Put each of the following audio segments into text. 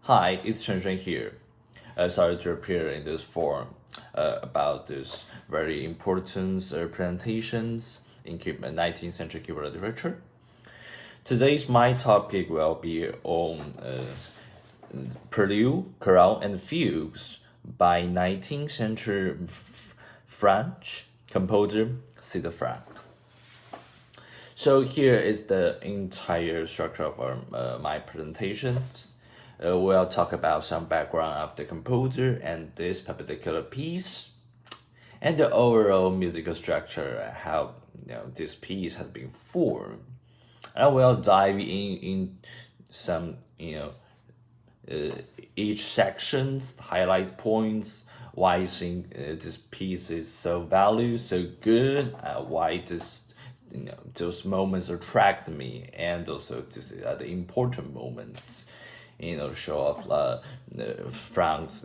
Hi, it's Chen here. Sorry to appear in this forum about this very important presentations in 19th century Cuban literature. Today's my topic will be on Prelude, Chorale, and Fugues by 19th century French composer César Franck. So here is the entire structure of my presentations. We'll talk about some background of the composer and this particular piece, and the overall musical structure, how this piece has been formed. And we'll dive in some each sections, highlights points, why I think this piece is so valued, so good, why this those moments attract me, and also this the important moments show off Frank's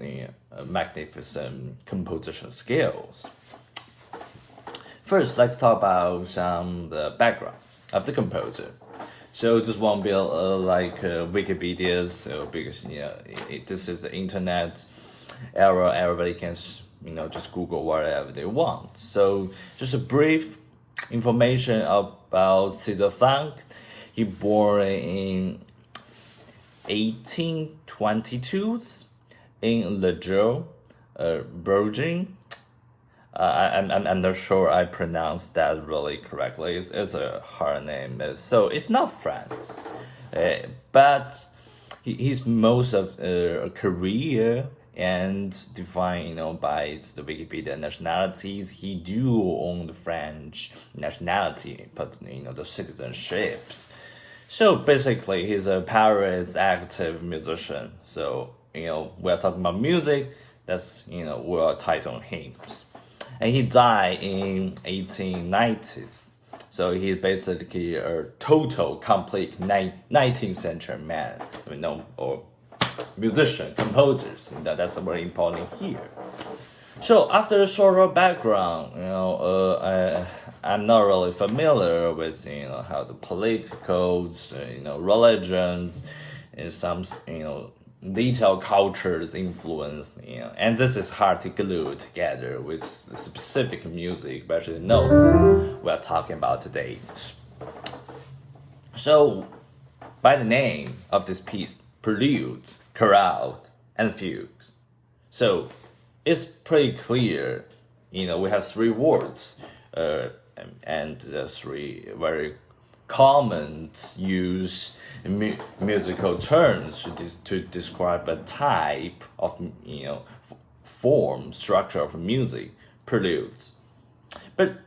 magnificent composition skills. First, let's talk about the background of the composer. So this won't be like Wikipedia, so because this is the internet era, everybody can just Google whatever they want. So just a brief information about César Franck. He born in 1822 in Le Jour, Belgium. I'm not sure I pronounced that really correctly. It's a hard name, so it's not French. But he's most of career and defined, by the Wikipedia nationalities. He do own the French nationality, but the citizenships. So basically, he's a Paris active musician. So we're talking about music. That's we're titling him, and he died in 1890s. So he's basically a total, complete 19th century man. Or musician, composers. That's very important here. So after a sort of background, I'm not really familiar with how the politicals, religions, and some detailed cultures influence, and this is hard to glue together with specific music, especially notes we're talking about today. So, by the name of this piece, Prelude, Chorale, and Fugues. So it's pretty clear, we have three words, and three very common use musical terms to describe a type of form, structure of music, preludes. But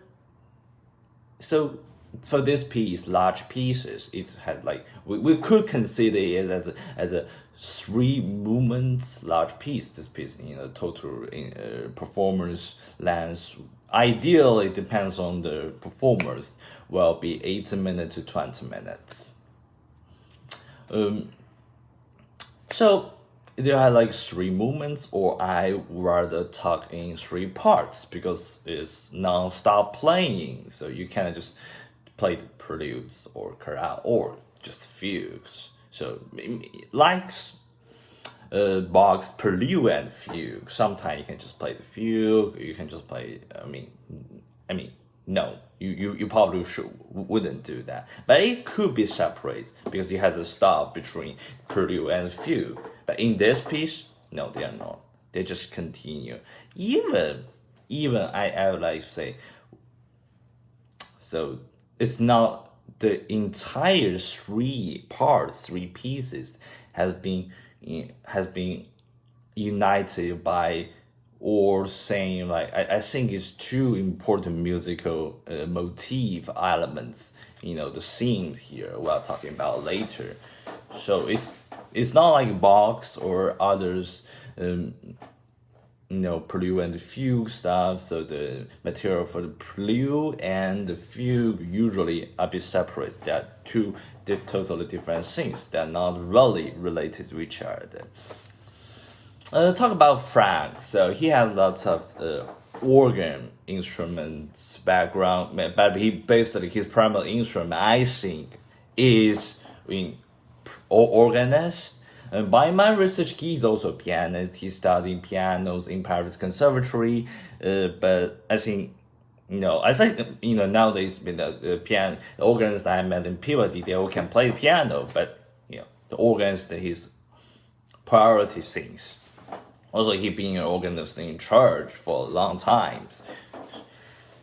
so for this piece, large pieces, it had we could consider it as a three movements large piece. This piece, total performance length ideally depends on the performers, will be 18 minutes to 20 minutes. So there are three movements, or I rather talk in three parts because it's non-stop playing. So you can't just play the preludes or chorale or just fugues. So Bach's prelude and fugue. Sometimes you can just play the fugue. You can just play. No, you probably wouldn't do that. But it could be separate because you have to stop between prelude and fugue. But in this piece, no, they are not. They just continue. Even I would like to say. So it's not the entire three pieces has been united by, or saying I think it's two important musical motif elements, the themes here we're talking about later. So it's not like Bach's or others prelude and fugue stuff. So the material for the prelude and the fugue usually are be separate. They're two totally different things. They're not really related to each other. Talk about Franck. So he has lots of organ instruments background, but his primary instrument, I think, is organist. And by my research, he's also a pianist. He studied pianos in Paris Conservatory. But I think, nowadays with the piano the organist I met in Peabody, they all can play the piano, but the organist his priority things. Also, he being an organist in church for a long time.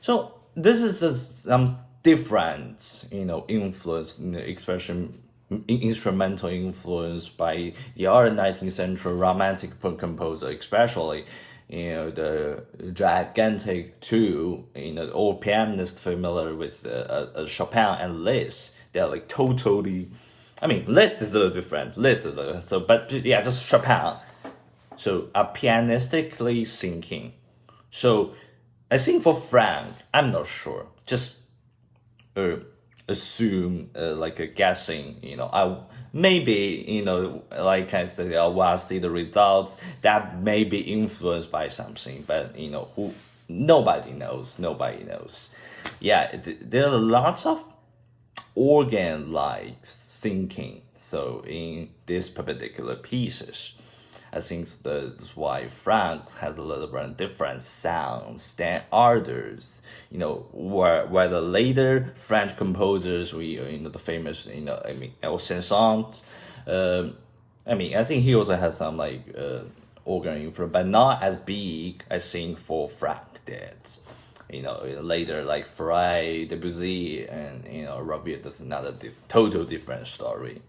So this is some different, influence, expression, instrumental influence by the other 19th century romantic composer, especially, the gigantic two, all pianists familiar with Chopin and Liszt. They're like totally, Liszt is a little different. But yeah, just Chopin. So are pianistically thinking. So I think for Frank, I'm not sure. Just assume, like a guessing. I maybe like I said, I'll see the results that may be influenced by something, but who nobody knows. Yeah, there are lots of organ-like thinking. So in these particular pieces, I think that's why Frank has a little bit different sounds than others. Where the later French composers, the famous, Saint-Saëns, I think he also has some organ influence, but not as big, I think, for Frank did. Later like Frey, Debussy, and Ravel, that's another total different story.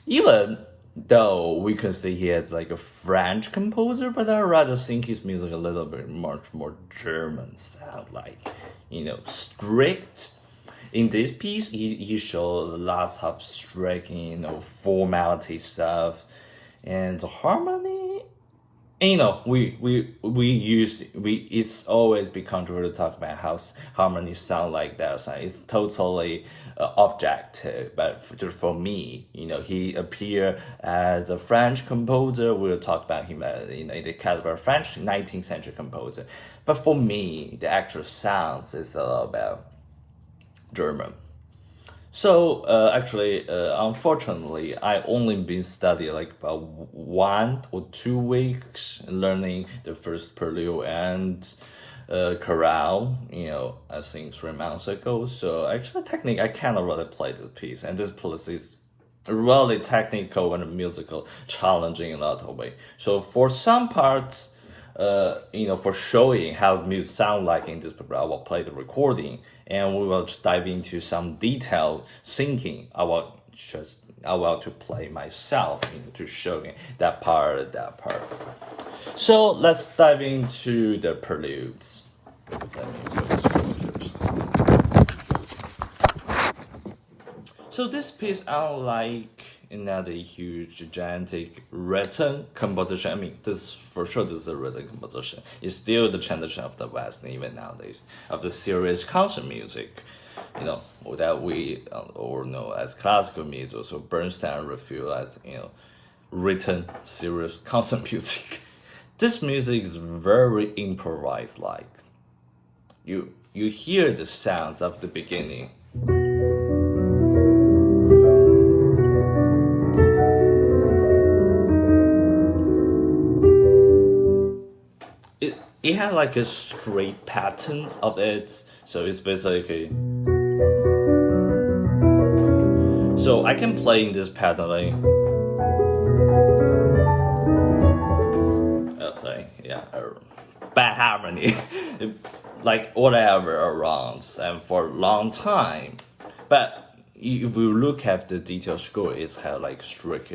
Even though we can say he has like a French composer, but I rather think his music a little bit much more German sound, like, strict. In this piece, he showed lots of strict, formality stuff, and the harmony. It's always be controversial to talk about how harmony sound like that. So it's totally objective. But for me, he appeared as a French composer. We'll talk about him in the category of French 19th century composer. But for me, the actual sounds is a little about German. So actually, unfortunately, I only been studying like about 1 or 2 weeks learning the first prelude and chorale. I think 3 months ago. So actually, technically, I cannot really play this piece, and this piece is really technical and musical, challenging in a lot of way. So for some parts, for showing how music sound like in this program, I will play the recording, and we will dive into some detailed thinking. I will to play myself, to show that part. So let's dive into the preludes. So this piece, unlike another huge, gigantic written composition, this for sure this is a written composition. It's still the tradition of the West, even nowadays, of the serious concert music, that we all know as classical music. So Bernstein refer as written serious concert music. This music is very improvised. Like you hear the sounds of the beginning. It has like a straight patterns of it, so it's basically. So I can play in this pattern like. Bad harmony, like whatever around, and for a long time, but. If we look at the detailed score, it's have like strict,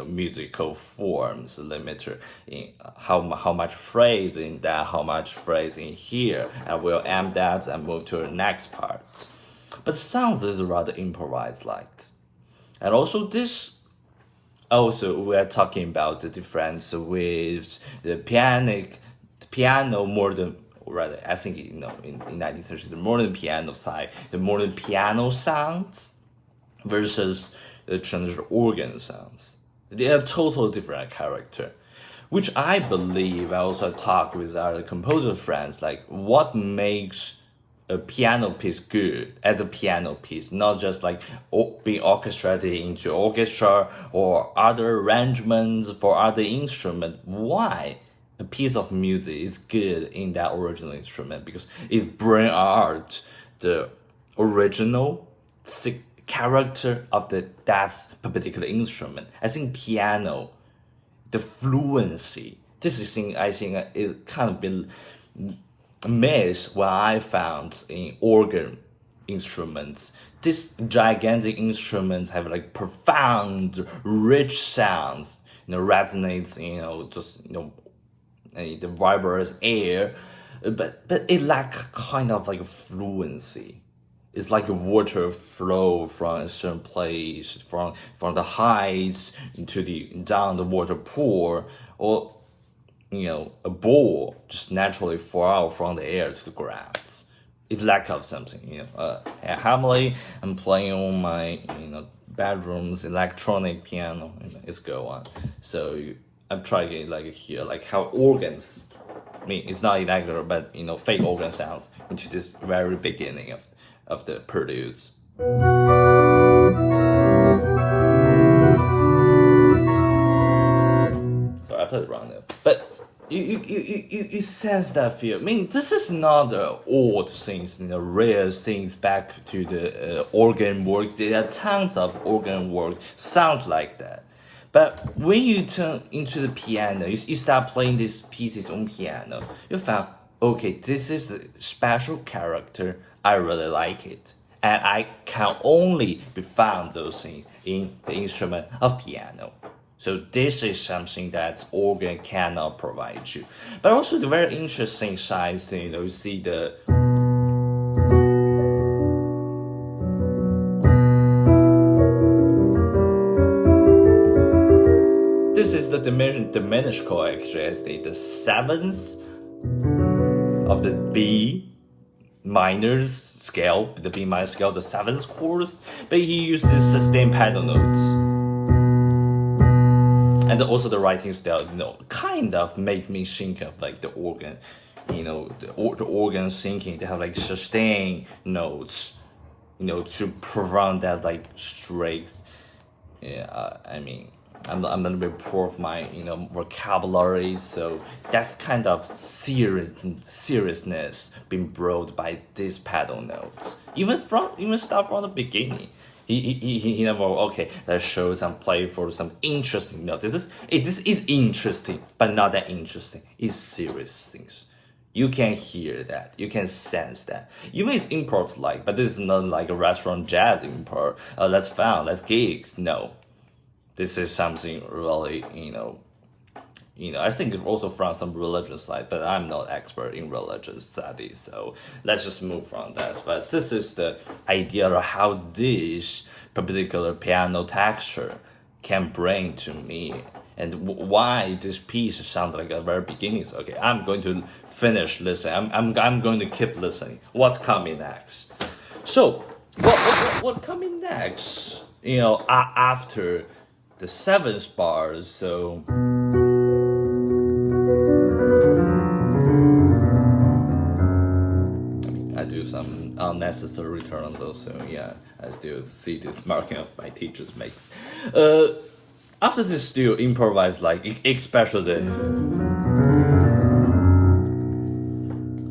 musical forms limited in how much phrase in that, how much phrase in here, and we'll end that and move to the next part. But sounds is rather improvised like, and also this. Also, we are talking about the difference with the piano more than. Rather, I think in 19th century, the modern piano side, the modern piano sounds versus the traditional organ sounds. They are totally different character, which I believe I also talk with other composer friends, like what makes a piano piece good as a piano piece, not just like being orchestrated into orchestra or other arrangements for other instrument. Why a piece of music is good in that original instrument? Because it brings out the original character of that particular instrument. I think piano, the fluency. This is thing I think it kind of been missed what I found in organ instruments. These gigantic instruments have like profound, rich sounds. Resonates. Just the vibrous air, but it lack kind of like fluency. It's like a water flow from a certain place, from the heights to the down the water pool, or a ball just naturally fall out from the air to the ground. It lack of something. Normally I'm playing on my bedroom's electronic piano. It's go on. So I'm trying like here, like how organs. I mean, it's not irregular, but fake organ sounds into this very beginning of the produce. Sorry, I played it wrong there. But you sense that feel. I mean, this is not old things, rare things back to the organ work. There are tons of organ work sounds like that. But when you turn into the piano, you start playing these pieces on piano, you found, okay, this is the special character. I really like it. And I can only be found those things in the instrument of piano. So this is something that organ cannot provide you. But also the very interesting side, you see the this is the diminished chord actually, the seventh of the B minor scale, the B minor scale, the seventh chord, but he used the sustained pedal notes. And also the writing style, kind of make me think of like the organ, the organ thinking, they have like sustained notes, to prevent that like straight. Yeah, I mean, I'm a little bit poor of my vocabulary, so that's kind of seriousness being brought by these pedal notes. Even start from the beginning. He never okay. Let's show some play for some interesting note. This is interesting, but not that interesting. It's serious things. You can hear that. You can sense that. Even it's improv like, but this is not like a restaurant jazz improv. Let's fun, let's gigs. No. This is something really, I think it's also from some religious side, but I'm not expert in religious studies, so let's just move from that. But this is the idea of how this particular piano texture can bring to me, and why this piece sounds like a very beginning. So, okay, I'm going to finish listening. I'm going to keep listening. What's coming next? So, what coming next? After the seventh bar, so I do some unnecessary return on those, so yeah, I still see this marking of my teacher's makes. After this, still improvise like especially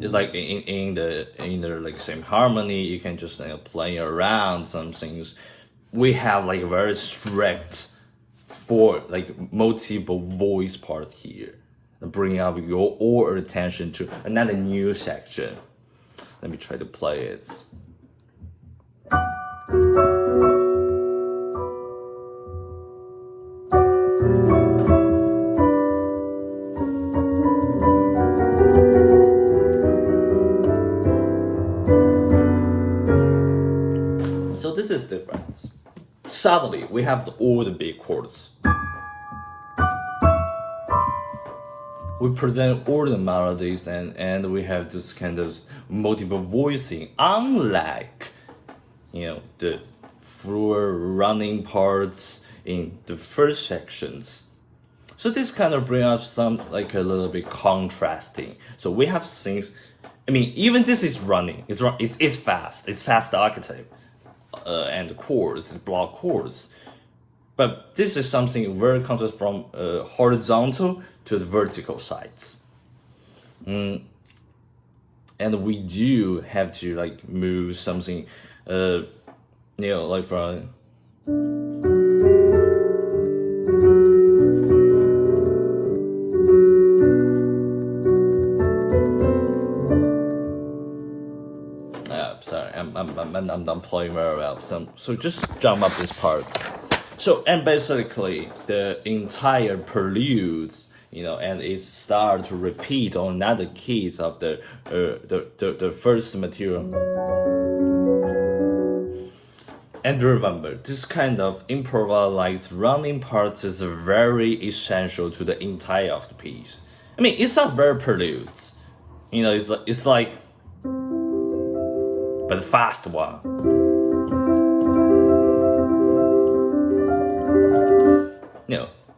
it's like in the like same harmony. You can just play around some things. We have like very strict for like multiple voice parts here, bring up your all attention to another new section. Let me try to play it. So this is different. Suddenly, we have all the big chords. We present all the melodies and we have this kind of multiple voicing, unlike, the fluid running parts in the first sections. So this kind of brings us some like a little bit contrasting. So we have things I mean, even this is running. It's fast. It's fast octave, and chords, block chords. But this is something very contrast from horizontal to the vertical sides. And we do have to like move something, like from. Sorry, I'm not playing very well. So just jump up these parts. So and basically the entire preludes, and it start to repeat on another keys of the first material. And remember, this kind of improvised running parts is very essential to the entire of the piece. I mean, it sounds very preludes, it's like, but the fast one.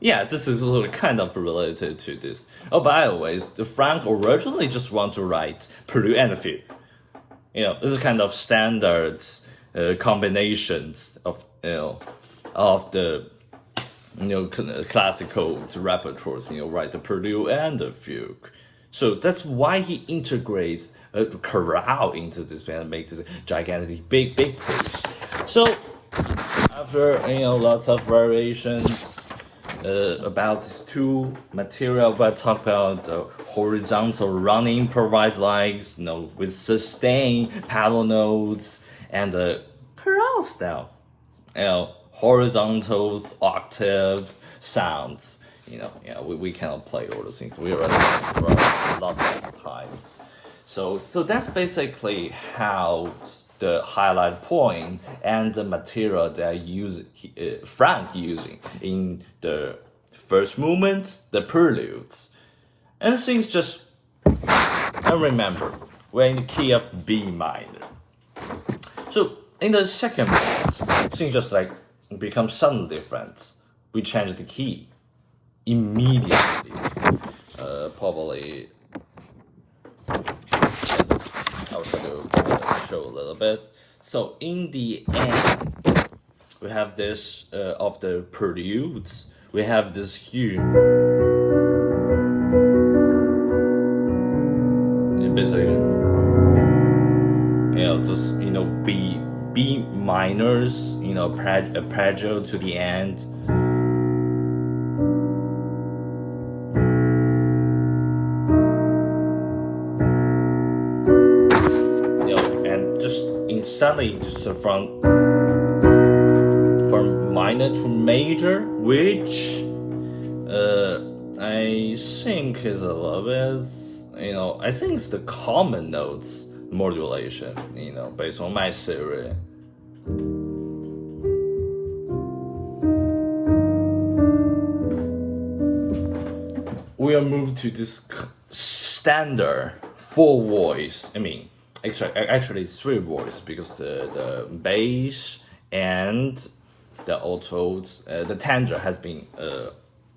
Yeah, this is kind of related to this. Oh, by the way, Frank originally just want to write prelude and fugue. This is kind of standards combinations of the classical repertoires. Write the prelude and the fugue. So that's why he integrates a chorale into this and makes this gigantic big piece. So after lots of variations about these two material, but talk about the horizontal running improvised lines, with sustained pedal notes and the chorale style, horizontals, octaves, sounds. We cannot play all those things. We already lots of times. So that's basically how the highlight point and the material that Frank using in the first movement, the preludes, and things just. And remember, we're in the key of B minor. So in the second movement, things just like become suddenly different. We change the key immediately. Probably I'll try to show a little bit. So in the end, we have this of the preludes. We have this here. Basically, just B minors. Prelude to the end. Suddenly just from minor to major, which I think is a little bit, I think it's the common notes modulation, based on my theory. We are moved to this standard 4 voice. Actually, it's 3 voice because the bass and the altos, the tenor has been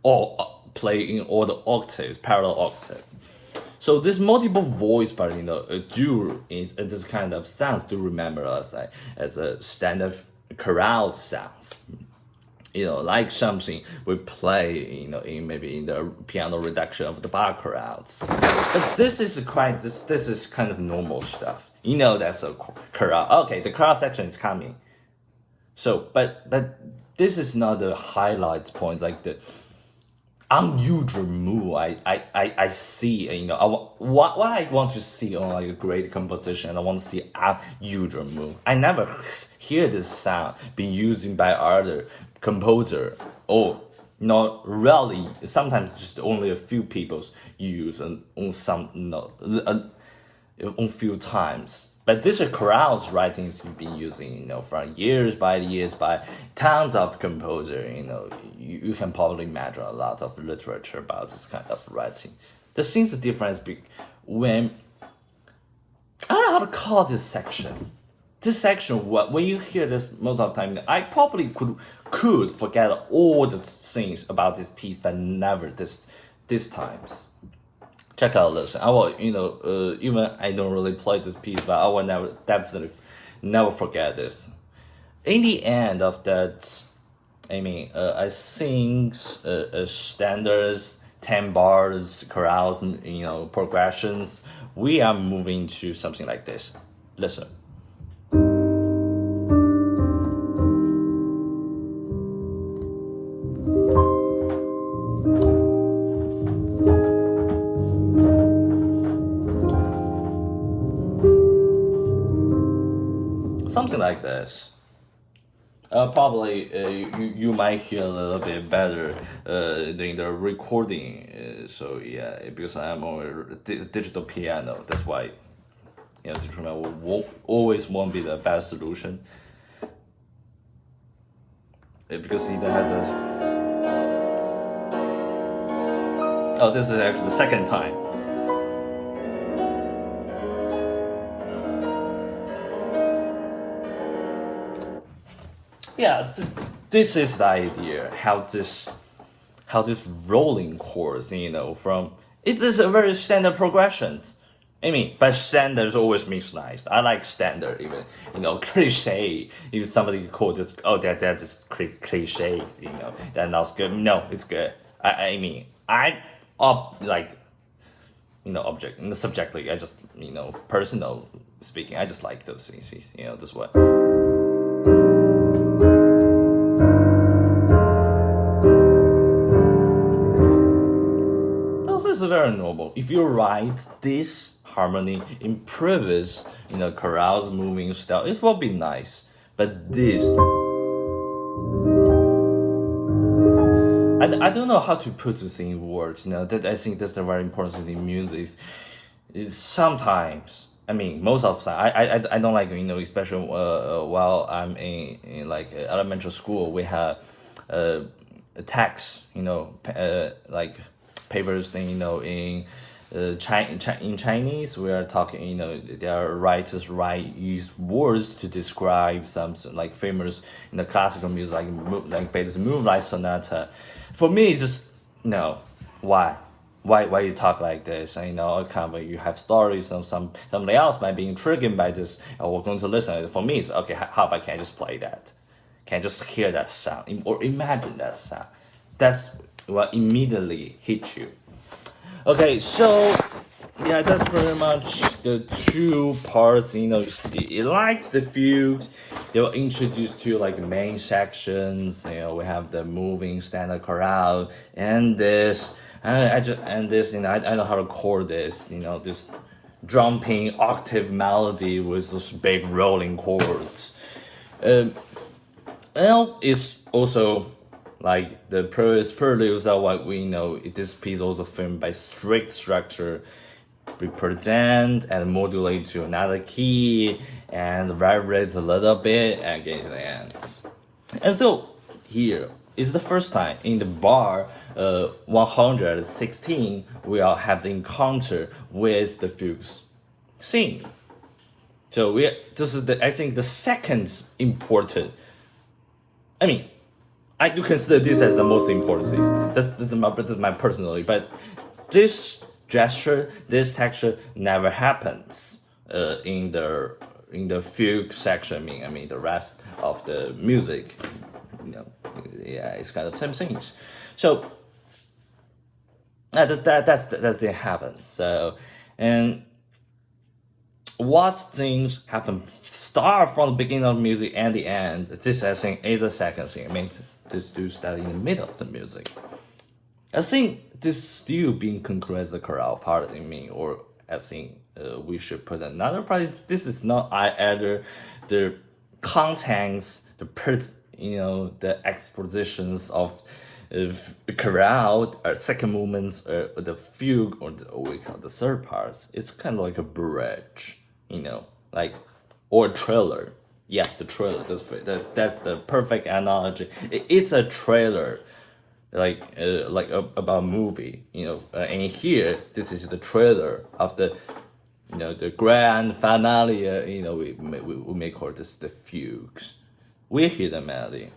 all played in all the octaves, parallel octave. So this multiple voice part, do this kind of sounds do remember us as a standard chorale sounds. Like something we play, in maybe in the piano reduction of the bar chorales. But this is kind of normal stuff. That's a chorale. Okay, the chorale section is coming. So, but this is not the highlights point, like the unusual move. I see. What I want to see on like a great composition. I want to see unusual move. I never hear this sound being used by other composer, or not really. Sometimes just only a few people use on some on few times. But this chorale's writings been using from years by tons of composers. You can probably imagine a lot of literature about this kind of writing. The things the difference when I don't know how to call this section. This section, when you hear this most of the time, I probably could forget all the things about this piece, but never this times. check out this. I will, even I don't really play this piece, but I will definitely never forget this. In the end of that, I think standards, 10 bars, chorales, progressions. We are moving to something like this. Listen. Something like this. Probably you might hear a little bit better during the recording. So yeah, because I'm on a digital piano, that's why digital piano always won't be the best solution. Because you don't have the. Oh, this is actually the second time. Yeah, this is the idea. How this rolling chords, from it's just a very standard progressions. But standards always means nice. I like standard, even cliche. If somebody call this, that's just cliche, that's not good. No, it's good. Subjectively, I just personal speaking, I just like those things. This way. This is very normal. If you write this harmony in previous, chorales moving style, it will be nice. But this, I don't know how to put this in words. That I think that's the very important thing in music. Is sometimes, most of the time, I don't like, especially while I'm in like elementary school, we have a text, like papers thing, in in Chinese, we are talking, their writers use words to describe some like famous classical music, like Beethoven's Moonlight Sonata. For me, it's just no. Why you talk like this? And you have stories, and somebody else might be intrigued by this, and we're going to listen. For me, it's okay. How about can I just play that? Can I just hear that sound or imagine that sound? That's what immediately hit you. Okay, so yeah, that's pretty much the two parts. It likes the fugue. They will introduce to like main sections. We have the moving standard chorale and this. I don't know how to chord this. This jumping octave melody with those big rolling chords. It's also like the previous preludes are what we know. This piece also framed by strict structure, represent and modulate to another key and vibrate a little bit and get to the ends. And so here is the first time in the bar 116 we all have the encounter with the fugues scene. So this is I think the second important. I do consider this as the most important thing. That's my personally, but this gesture, this texture never happens in the fugue section. The rest of the music, it's kind of same things. So that's what happens. So and what things happen start from the beginning of music and the end. This I think is the second thing. This do start in the middle of the music. I think this still being concluded as the chorale part or I think we should put another part. This is not either the contents, the expositions of chorale or second movements or the fugue or we call the third parts. It's kind of like a bridge, or a trailer. Yeah, the trailer. That's the perfect analogy. It's a trailer, about a movie. And here this is the trailer of the, the grand finale. We may call this the fugues. We hear the melody.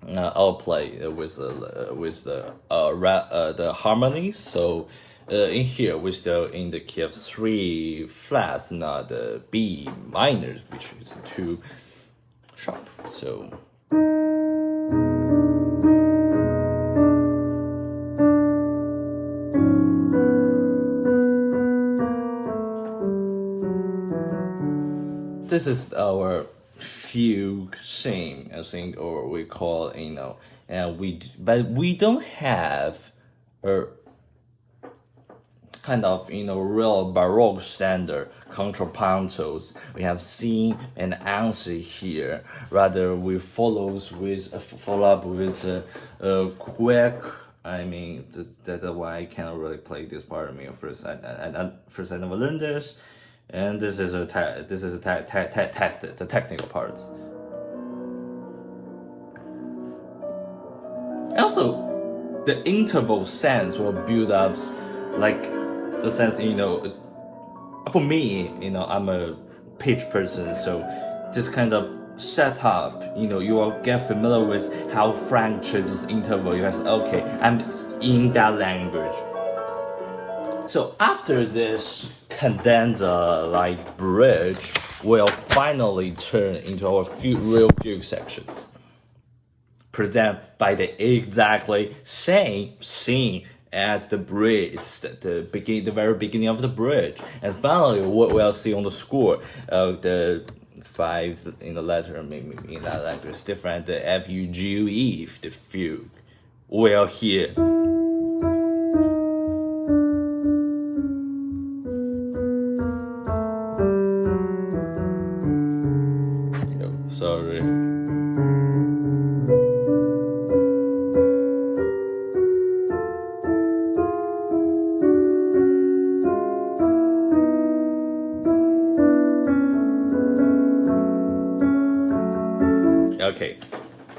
I'll play the harmonies. So in here we're still in the key of 3 flats, not the B minor, which is 2 sharp. So this is our fugue theme, I think, or we call, and but we don't have a kind of, real Baroque standard contrapuntos. We have seen and answer here. Rather, we follow up with a quick. I mean, that's why I cannot really play this part. I mean, first I never learned this, and this is the technical parts. Also, the interval sense will build up, like the sense, for me, I'm a pitch person, so this kind of setup, you will get familiar with how Frank chooses interval. You guys, okay, I'm in that language. So after this cadenza like bridge, we'll finally turn into our real fugue sections, present by the exactly same scene as the bridge, the very beginning of the bridge. And finally, what we'll see on the score, the 5 in the letter, maybe in that language is different. The F, U, G, U, E, the fugue. We'll hear. Sorry. Okay,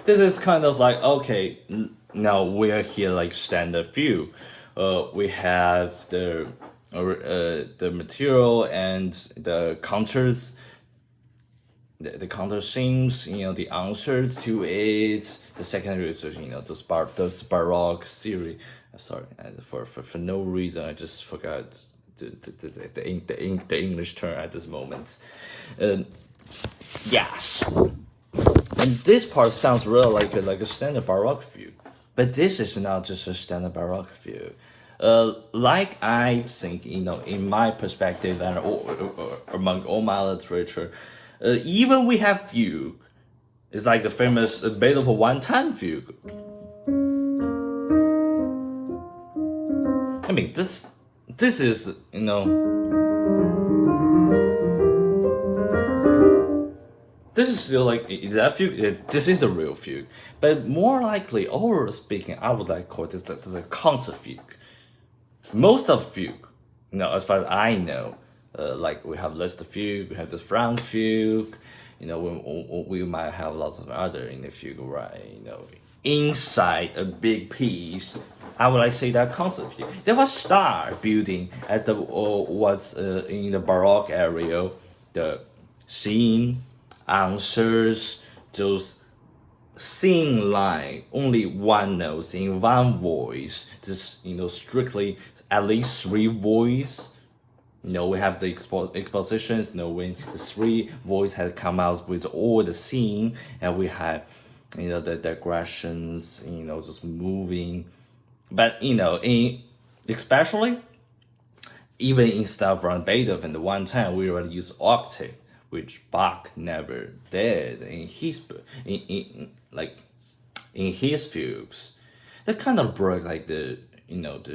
this is kind of like, okay, now we're here like standard view. We have the material and the counters, the counter themes, the answers to it. The secondary is, those Baroque series. Sorry, for no reason I just forgot the English term at this moment. Yes. And this part sounds really like a standard Baroque fugue, but this is not just a standard Baroque fugue. Like I think, in my perspective and among all my literature, even we have fugue. It's like the famous Beethoven one-time fugue. I mean, this is, this is still like, is that fugue? This is a real fugue. But more likely, overall speaking, I would like to call this a concert fugue. Most of fugue, as far as I know, like we have Liszt fugue, we have the Frank fugue, we might have lots of other in the fugue, right? Inside a big piece, I would like to say that concert fugue. They will start building as the what's in the Baroque area, the scene, answers, those sing line, only one note in one voice, just strictly at least 3 voice. We have the expositions, when the 3 voice has come out with all the scene, and we have the digressions, just moving. But especially even in stuff from Beethoven, the one time we already use octave, which Bach never did in his in his fugues. That kind of broke like the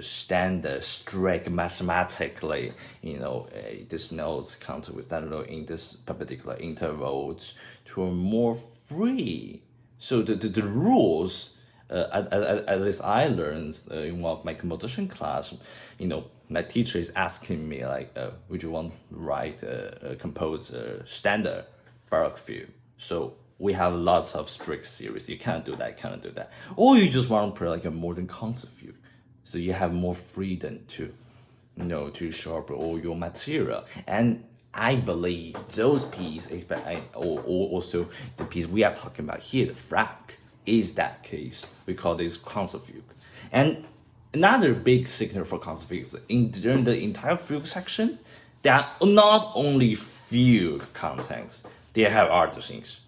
standard strict mathematically, this notes counted with that note in this particular intervals to a more free. So the rules, at least I learned in one of my composition class, my teacher is asking me like, would you want to write, compose a standard Baroque fugue? So we have lots of strict series. You can't do that, cannot do that. Or you just want to play like a modern concert fugue. So you have more freedom to, to sharpen all your material. And I believe those pieces, or also the piece we are talking about here, the Frank, is that case. We call this concert fugue. And another big signal for concert fugue is during the entire fugue section, there are not only fugue contents, they have other things.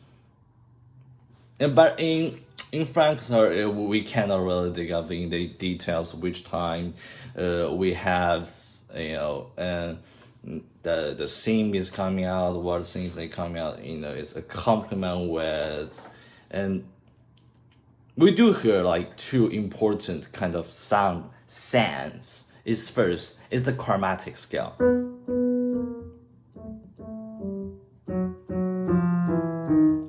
But in Frankfurt, we cannot really dig up in the details which time we have, and the theme is coming out, what things are coming out, it's a complement words. And we do hear like two important kind of sound sense. First is the chromatic scale.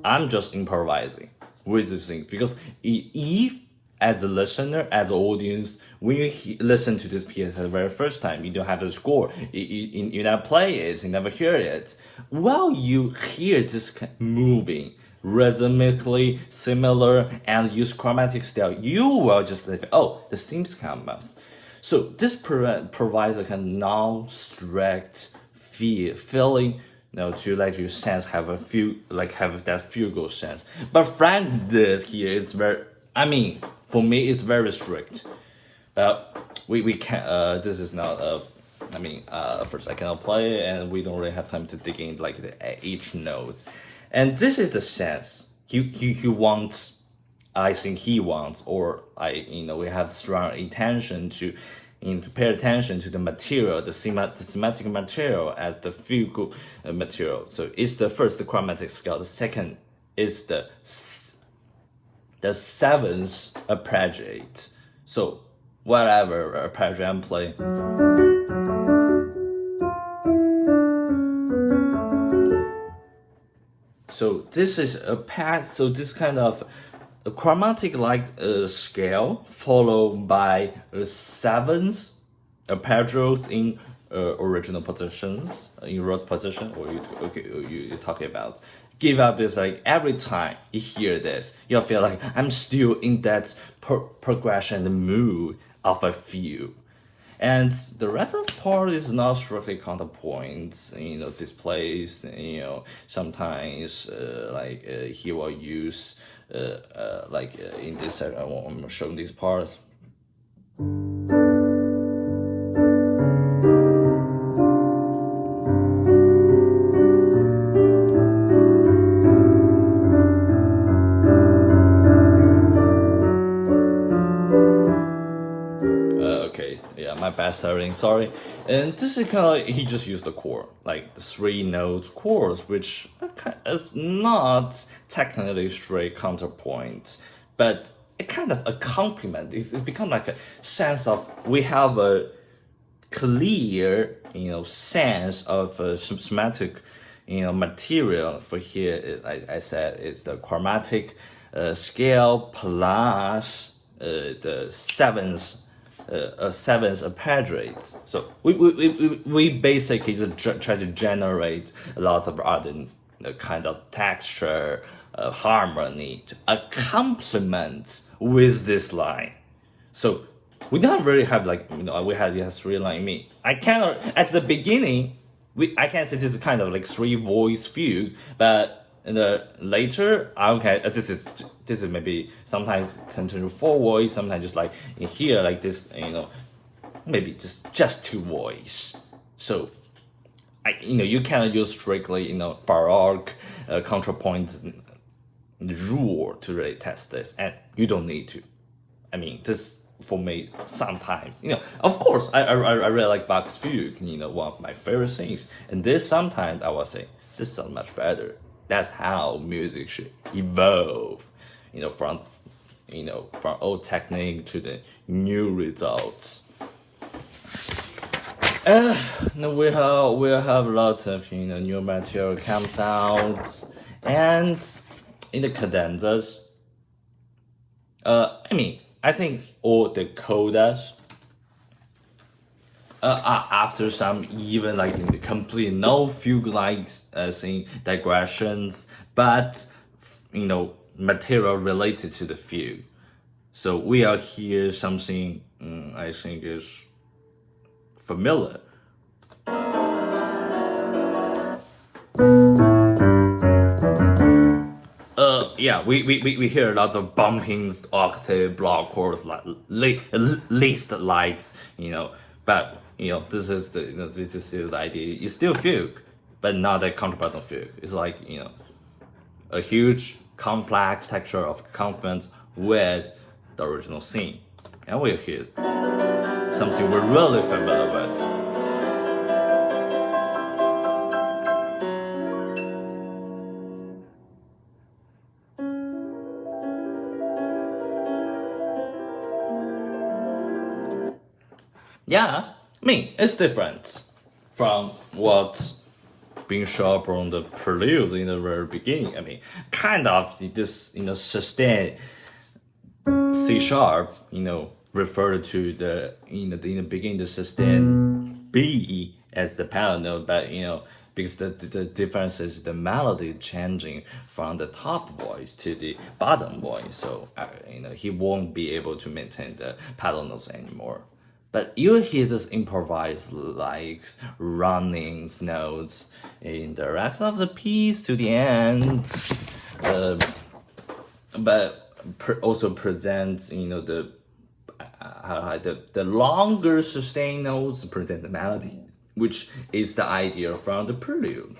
I'm just improvising with this thing because if as a listener, as an audience, when you listen to this piece for the very first time, you don't have the score, you never play it, you never hear it. While you hear this moving rhythmically similar and use chromatic scale, you will just think, oh, the themes come out. So this provides a kind of non-strict feeling, to let your sense have that fugal sense. But Frank this here is for me it's very strict. We can't. This is not first I cannot play it, and we don't really have time to dig in each note. And this is the sense he wants. I think he wants, or we have strong intention to pay attention to the material, the thematic material as the fugal material. So it's the chromatic scale. The second is the seventh arpeggiate. So whatever arpeggio I'm playing. So this is so this kind of a chromatic scale followed by seventh arpeggios in original positions, in root position, or you're talking about. Give up is like every time you hear this, you'll feel like I'm still in that progression mood of a fugue. And the rest of the part is not strictly counterpoint, displays, sometimes he will use in this I'm showing these parts. My bad stuttering, sorry. And this is kind of he just used the chord, like the 3 notes chords, which is not technically straight counterpoint, but it kind of a complement. It's become like a sense of we have a clear, sense of thematic, material for here. I said it's the chromatic scale plus the seventh arpeggiates. So we basically try to generate a lot of other kind of texture, harmony to accompaniment with this line. So we don't really have we had just 3 line. I cannot at the beginning. I can say this is kind of like 3 voice fugue, but in the later, this is maybe sometimes continue 4 voice, sometimes just like in here like this, maybe just 2 voice. So, you cannot use strictly Baroque contrapoint rule to really test this, and you don't need to. This for me sometimes, of course, I really like Bach's fugue, one of my favorite things, and this sometimes I will say this sounds much better. That's how music should evolve, from old technique to the new results. We have lots of new material comes out, and in the cadenzas. I think all the codas after some even complete no fugue thing digressions, but material related to the fugue. So we are here something I think is familiar. yeah, we hear a lot of bumping octave block chords like least likes, but this is the idea. It's still fugue, but not a contrapuntal fugue. It's like a huge complex texture of accompaniment with the original theme, and we hear something we're really familiar with. Yeah, I mean, it's different from what's being shown on the prelude in the very beginning. I mean, kind of this, sustained C sharp, referred to the, in the beginning, the sustained B as the parallel note, but, because the difference is the melody changing from the top voice to the bottom voice, so he won't be able to maintain the parallel notes anymore. But you hear this improvised like running notes in the rest of the piece to the end, but also presents the longer sustained notes present the melody, which is the idea from the prelude.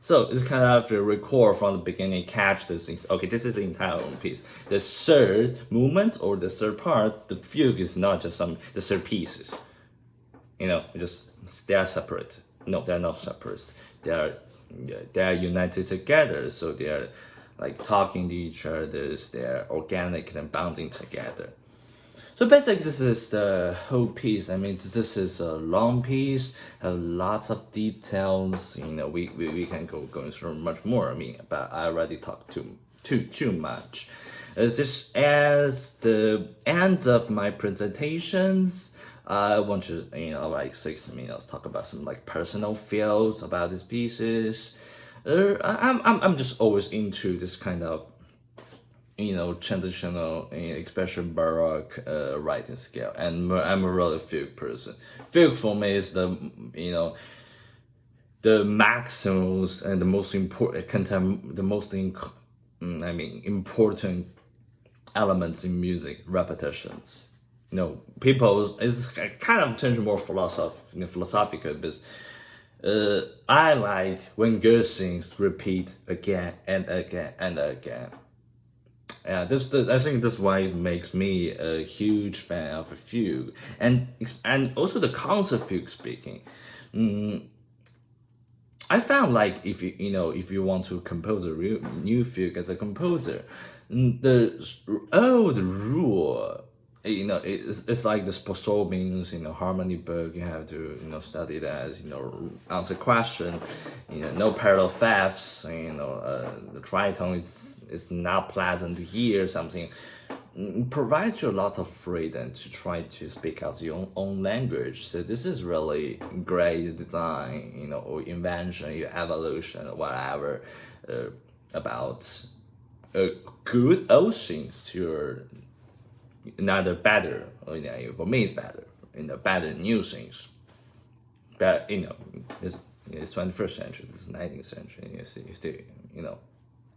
So it's kind of to record from the beginning, catch those things. Okay, this is the entire piece. The third movement or the third part, the fugue is not just the third pieces. They are separate. No, they're not separate. They are united together. So they are like talking to each other. They are organic and bonding together. So basically, this is the whole piece. I mean, this is a long piece, have lots of details. We can going through much more. I mean, but I already talked too much. It's just as the end of my presentations, I want to like 6 minutes talk about some like personal feels about these pieces. I'm just always into this kind of traditional, especially Baroque writing scale, and I'm a really fugue person. Fugue for me is the maximums and the most important important elements in music, repetitions. People it's kind of turns more philosophical, because I like when good things repeat again and again and again. Yeah, I think this is why it makes me a huge fan of a fugue, and also the concert fugue speaking. I found like if you want to compose a real new fugue as a composer, the old rule, it's like the Sposobin's harmony book. You have to study that, answer question, no parallel fifths, the tritone is not pleasant to hear something. Provides you lots of freedom to try to speak out your own language. So this is really great design, or invention, your evolution, or whatever, about good old things to neither better, for me it's better, better new things. But it's 21st century, this is 19th century, you still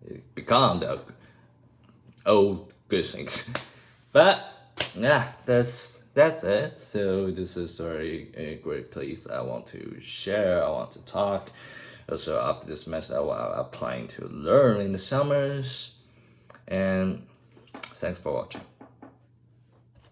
it become the old good things. But yeah, that's it. So this is a great place I want to share, I want to talk. Also after this semester I'm planning to learn in the summers, and thanks for watching.